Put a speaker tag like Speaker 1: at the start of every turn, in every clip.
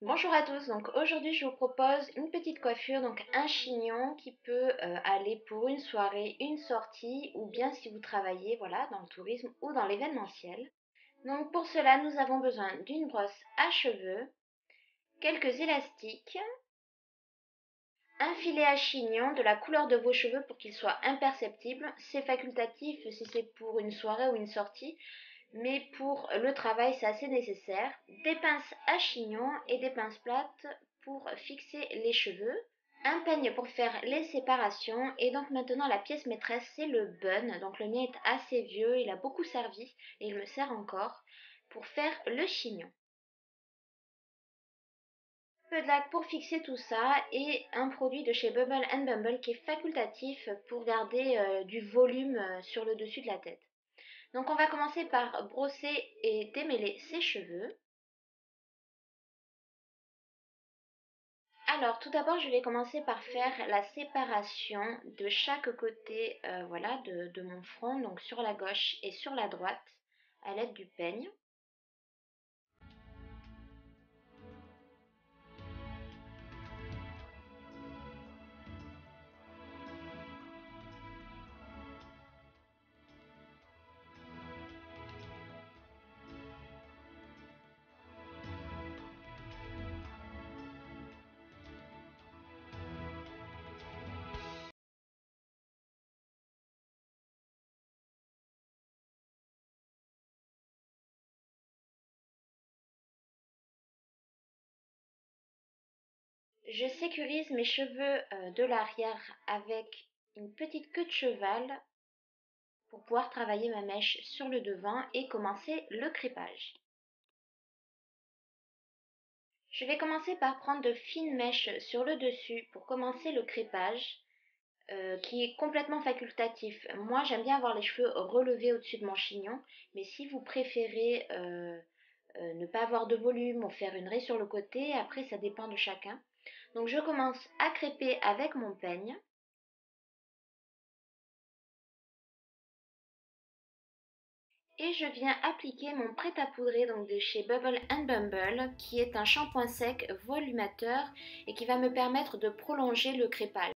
Speaker 1: Bonjour à tous, donc aujourd'hui je vous propose une petite coiffure, donc un chignon qui peut aller pour une soirée, une sortie ou bien si vous travaillez voilà, dans le tourisme ou dans l'événementiel. Donc pour cela nous avons besoin d'une brosse à cheveux, quelques élastiques, un filet à chignon de la couleur de vos cheveux pour qu'il soit imperceptible. C'est facultatif si c'est pour une soirée ou une sortie, mais pour le travail c'est assez nécessaire. Des pinces à chignon et des pinces plates pour fixer les cheveux. Un peigne pour faire les séparations. Et donc maintenant la pièce maîtresse c'est le bun. Donc le mien est assez vieux, il a beaucoup servi et il me sert encore pour faire le chignon. Un peu de lac pour fixer tout ça et un produit de chez Bubble Bumble qui est facultatif pour garder du volume sur le dessus de la tête. Donc on va commencer par brosser et démêler ses cheveux. Alors tout d'abord je vais commencer par faire la séparation de chaque côté voilà, de mon front, donc sur la gauche et sur la droite à l'aide du peigne. Je sécurise mes cheveux de l'arrière avec une petite queue de cheval pour pouvoir travailler ma mèche sur le devant et commencer le crépage. Je vais commencer par prendre de fines mèches sur le dessus pour commencer le crépage qui est complètement facultatif. Moi j'aime bien avoir les cheveux relevés au-dessus de mon chignon, mais si vous préférez ne pas avoir de volume ou faire une raie sur le côté, après ça dépend de chacun. Donc je commence à crêper avec mon peigne. Et je viens appliquer mon prêt à poudrer donc de chez Bubble Bumble qui est un shampoing sec volumateur et qui va me permettre de prolonger le crépage.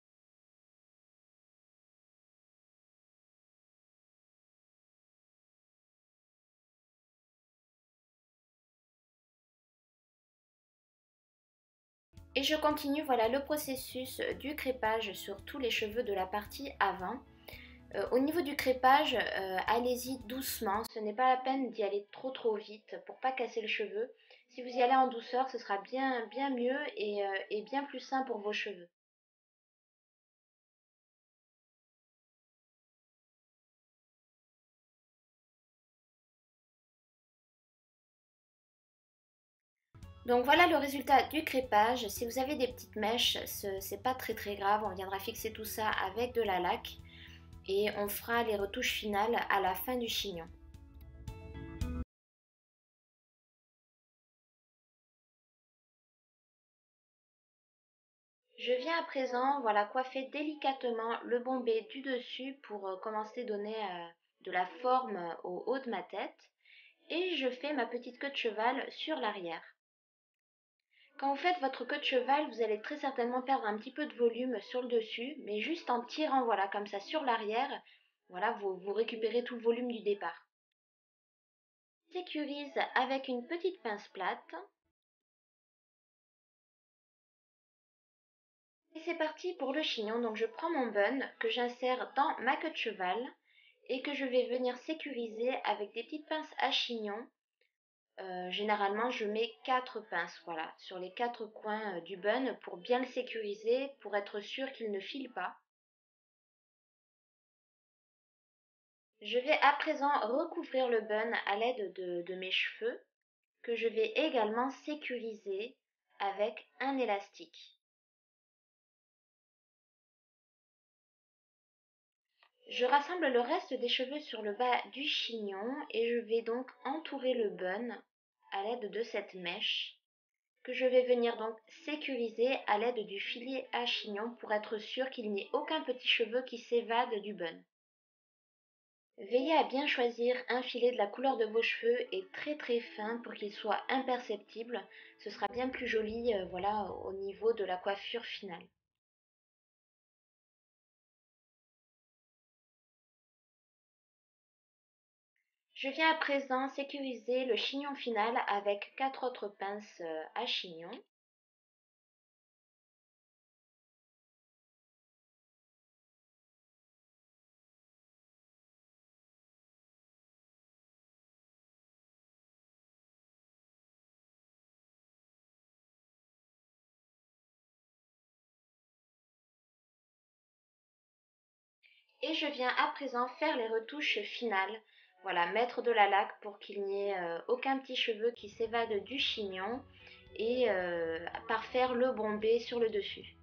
Speaker 1: Et je continue voilà le processus du crépage sur tous les cheveux de la partie avant. Au niveau du crépage, allez-y doucement, ce n'est pas la peine d'y aller trop vite pour pas casser le cheveu. Si vous y allez en douceur, ce sera bien mieux et bien plus sain pour vos cheveux. Donc voilà le résultat du crépage. Si vous avez des petites mèches, c'est pas très grave. On viendra fixer tout ça avec de la laque et on fera les retouches finales à la fin du chignon. Je viens à présent voilà, coiffer délicatement le bombé du dessus pour commencer à donner de la forme au haut de ma tête. Et je fais ma petite queue de cheval sur l'arrière. Quand vous faites votre queue de cheval, vous allez très certainement perdre un petit peu de volume sur le dessus, mais juste en tirant voilà, comme ça sur l'arrière, voilà, vous récupérez tout le volume du départ. Sécurise avec une petite pince plate. Et c'est parti pour le chignon. Donc je prends mon bun que j'insère dans ma queue de cheval et que je vais venir sécuriser avec des petites pinces à chignon. Généralement, je mets 4 pinces voilà, sur les 4 coins du bun pour bien le sécuriser, pour être sûr qu'il ne file pas. Je vais à présent recouvrir le bun à l'aide de mes cheveux que je vais également sécuriser avec un élastique. Je rassemble le reste des cheveux sur le bas du chignon et je vais donc entourer le bun à l'aide de cette mèche que je vais venir donc sécuriser à l'aide du filet à chignon pour être sûr qu'il n'y ait aucun petit cheveu qui s'évade du bun. Veillez à bien choisir un filet de la couleur de vos cheveux et très très fin pour qu'il soit imperceptible. Ce sera bien plus joli, voilà, au niveau de la coiffure finale. Je viens à présent sécuriser le chignon final avec quatre autres pinces à chignon. Et je viens à présent faire les retouches finales. Voilà, mettre de la laque pour qu'il n'y ait aucun petit cheveu qui s'évade du chignon et parfaire le bombé sur le dessus.